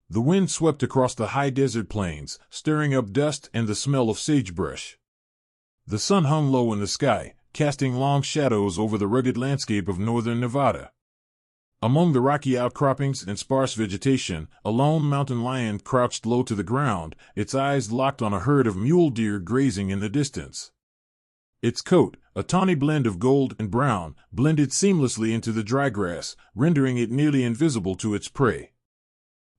The wind swept across the high desert plains, stirring up dust and the smell of sagebrush. The sun hung low in the sky, casting long shadows over the rugged landscape of northern Nevada. Among the rocky outcroppings and sparse vegetation, a lone mountain lion crouched low to the ground, its eyes locked on a herd of mule deer grazing in the distance. Its coat, a tawny blend of gold and brown, blended seamlessly into the dry grass, rendering it nearly invisible to its prey.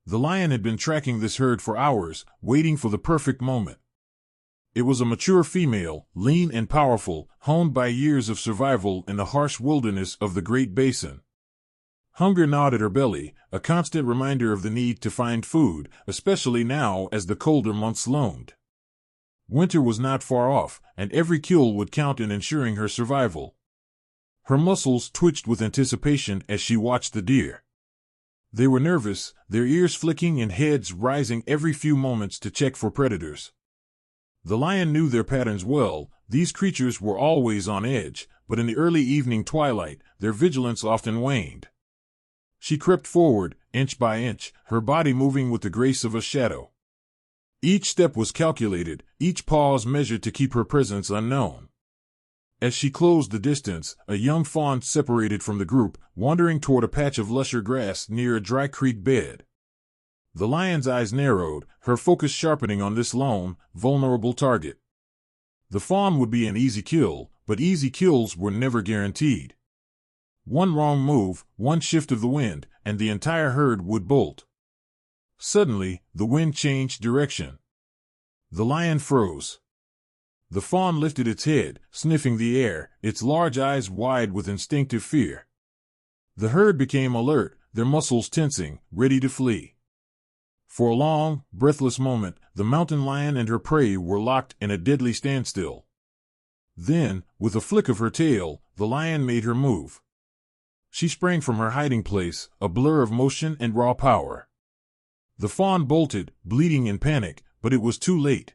The lion had been tracking this herd for hours, waiting for the perfect moment. It was a mature female, lean and powerful, honed by years of survival in the harsh wilderness of the Great Basin. Hunger gnawed at her belly, a constant reminder of the need to find food, especially now as the colder months loomed. Winter was not far off, and every kill would count in ensuring her survival. Her muscles twitched with anticipation as she watched the deer. They were nervous, their ears flicking and heads rising every few moments to check for predators. The lion knew their patterns well. These creatures were always on edge, but in the early evening twilight, their vigilance often waned. She crept forward, inch by inch, her body moving with the grace of a shadow. Each step was calculated, each pause measured to keep her presence unknown. As she closed the distance, a young fawn separated from the group, wandering toward a patch of lusher grass near a dry creek bed. The lion's eyes narrowed, her focus sharpening on this lone, vulnerable target. The fawn would be an easy kill, but easy kills were never guaranteed. One wrong move, one shift of the wind, and the entire herd would bolt. Suddenly, the wind changed direction. The lion froze. The fawn lifted its head, sniffing the air, its large eyes wide with instinctive fear. The herd became alert, their muscles tensing, ready to flee. For a long, breathless moment, the mountain lion and her prey were locked in a deadly standstill. Then, with a flick of her tail, the lion made her move. She sprang from her hiding place, a blur of motion and raw power. The fawn bolted, bleeding in panic, but it was too late.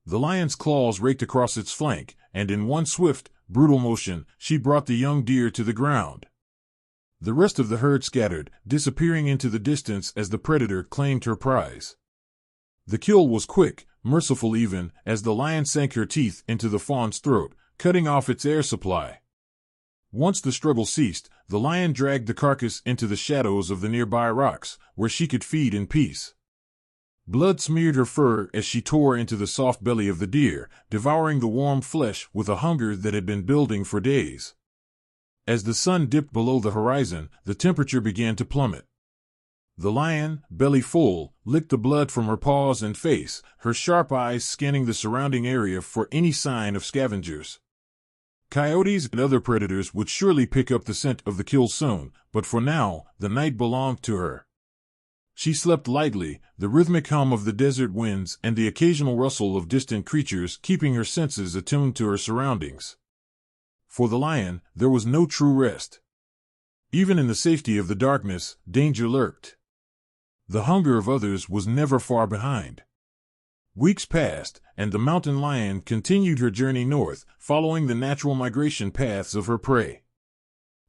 The lion's claws raked across its flank, and in one swift, brutal motion, she brought the young deer to the ground. The rest of the herd scattered, disappearing into the distance as the predator claimed her prize. The kill was quick, merciful even, as the lion sank her teeth into the fawn's throat, cutting off its air supply. Once the struggle ceased, the lion dragged the carcass into the shadows of the nearby rocks, where she could feed in peace. Blood smeared her fur as she tore into the soft belly of the deer, devouring the warm flesh with a hunger that had been building for days. As the sun dipped below the horizon, the temperature began to plummet. The lion, belly full, licked the blood from her paws and face, her sharp eyes scanning the surrounding area for any sign of scavengers. Coyotes and other predators would surely pick up the scent of the kill soon, but for now, the night belonged to her. She slept lightly, the rhythmic hum of the desert winds and the occasional rustle of distant creatures keeping her senses attuned to her surroundings. For the lion, there was no true rest. Even in the safety of the darkness, danger lurked. The hunger of others was never far behind. Weeks passed, and the mountain lion continued her journey north, following the natural migration paths of her prey.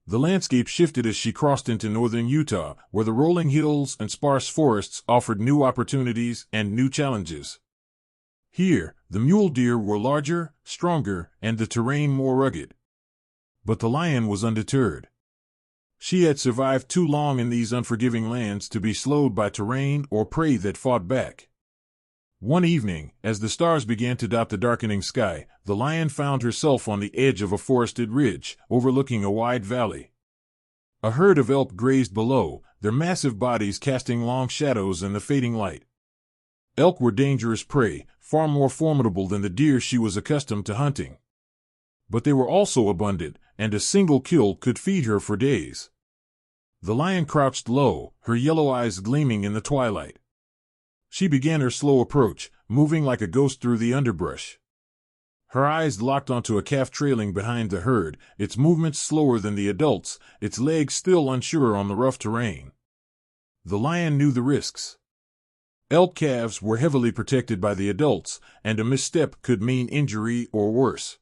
The landscape shifted as she crossed into northern Utah, where the rolling hills and sparse forests offered new opportunities and new challenges. Here, the mule deer were larger, stronger, and the terrain more rugged. But the lion was undeterred. She had survived too long in these unforgiving lands to be slowed by terrain or prey that fought back. One evening, as the stars began to dot the darkening sky, the lion found herself on the edge of a forested ridge, overlooking a wide valley. A herd of elk grazed below, their massive bodies casting long shadows in the fading light. Elk were dangerous prey, far more formidable than the deer she was accustomed to hunting. But they were also abundant, and a single kill could feed her for days. The lion crouched low, her yellow eyes gleaming in the twilight. She began her slow approach, moving like a ghost through the underbrush. Her eyes locked onto a calf trailing behind the herd, its movements slower than the adults, its legs still unsure on the rough terrain. The lion knew the risks. Elk calves were heavily protected by the adults, and a misstep could mean injury or worse.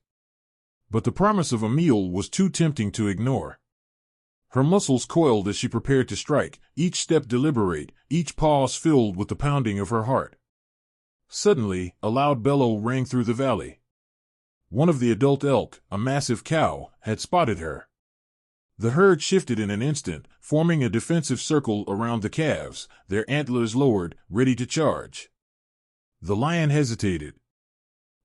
But the promise of a meal was too tempting to ignore. Her muscles coiled as she prepared to strike, each step deliberate, each pause filled with the pounding of her heart. Suddenly, a loud bellow rang through the valley. One of the adult elk, a massive cow, had spotted her. The herd shifted in an instant, forming a defensive circle around the calves, their antlers lowered, ready to charge. The lion hesitated.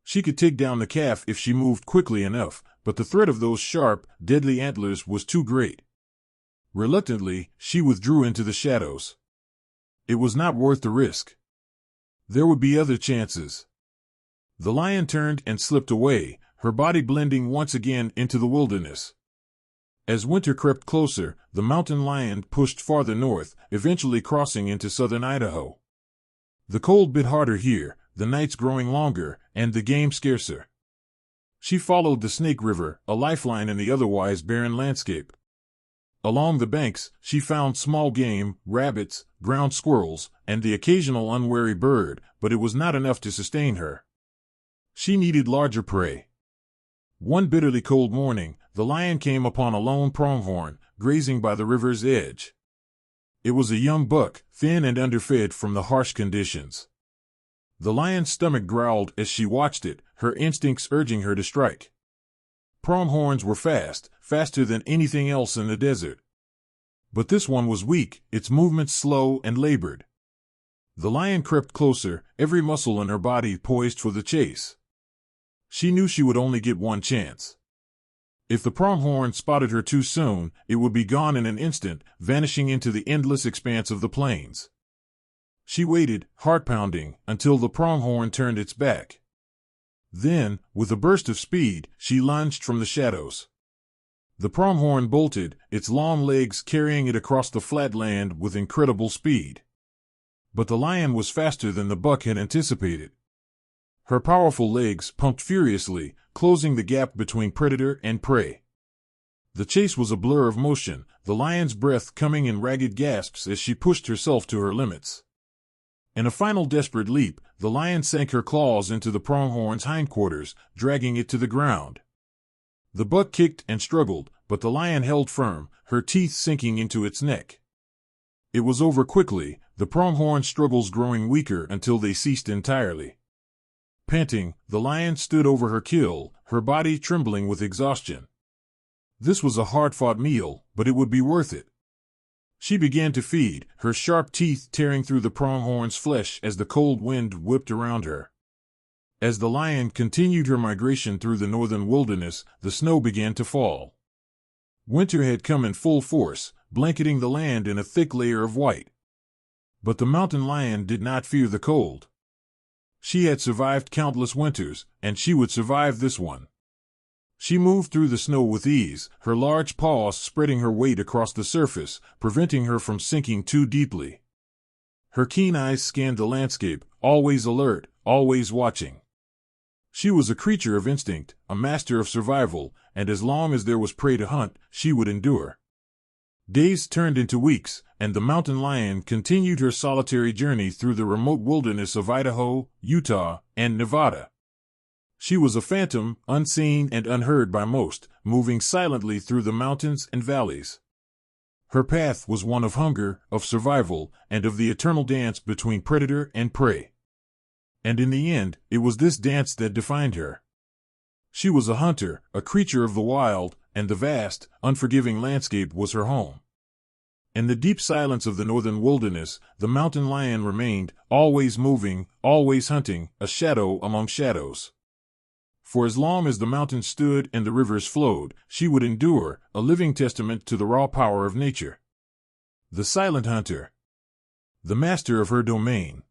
She could take down the calf if she moved quickly enough, but the threat of those sharp, deadly antlers was too great. Reluctantly, she withdrew into the shadows. It was not worth the risk. There would be other chances. The lion turned and slipped away, her body blending once again into the wilderness. As winter crept closer, the mountain lion pushed farther north, eventually crossing into southern Idaho. The cold bit harder here, the nights growing longer, and the game scarcer. She followed the Snake River, a lifeline in the otherwise barren landscape. Along the banks, she found small game, rabbits, ground squirrels, and the occasional unwary bird, but it was not enough to sustain her. She needed larger prey. One bitterly cold morning, the lion came upon a lone pronghorn, grazing by the river's edge. It was a young buck, thin and underfed from the harsh conditions. The lion's stomach growled as she watched it, her instincts urging her to strike. Pronghorns were fast, faster than anything else in the desert. But this one was weak, its movements slow and labored. The lion crept closer, every muscle in her body poised for the chase. She knew she would only get one chance. If the pronghorn spotted her too soon, it would be gone in an instant, vanishing into the endless expanse of the plains. She waited, heart-pounding, until the pronghorn turned its back. Then, with a burst of speed, she lunged from the shadows. The pronghorn bolted, its long legs carrying it across the flat land with incredible speed. But the lion was faster than the buck had anticipated. Her powerful legs pumped furiously, closing the gap between predator and prey. The chase was a blur of motion, the lion's breath coming in ragged gasps as she pushed herself to her limits. In a final desperate leap, the lion sank her claws into the pronghorn's hindquarters, dragging it to the ground. The buck kicked and struggled, but the lion held firm, her teeth sinking into its neck. It was over quickly, the pronghorn's struggles growing weaker until they ceased entirely. Panting, the lion stood over her kill, her body trembling with exhaustion. This was a hard-fought meal, but it would be worth it. She began to feed, her sharp teeth tearing through the pronghorn's flesh as the cold wind whipped around her. As the lion continued her migration through the northern wilderness, the snow began to fall. Winter had come in full force, blanketing the land in a thick layer of white. But the mountain lion did not fear the cold. She had survived countless winters, and she would survive this one. She moved through the snow with ease, her large paws spreading her weight across the surface, preventing her from sinking too deeply. Her keen eyes scanned the landscape, always alert, always watching. She was a creature of instinct, a master of survival, and as long as there was prey to hunt, she would endure. Days turned into weeks, and the mountain lion continued her solitary journey through the remote wilderness of Idaho, Utah, and Nevada. She was a phantom, unseen and unheard by most, moving silently through the mountains and valleys. Her path was one of hunger, of survival, and of the eternal dance between predator and prey. And in the end, it was this dance that defined her. She was a hunter, a creature of the wild, and the vast, unforgiving landscape was her home. In the deep silence of the northern wilderness, the mountain lion remained, always moving, always hunting, a shadow among shadows. For as long as the mountains stood and the rivers flowed, she would endure, a living testament to the raw power of nature. The silent hunter. The master of her domain.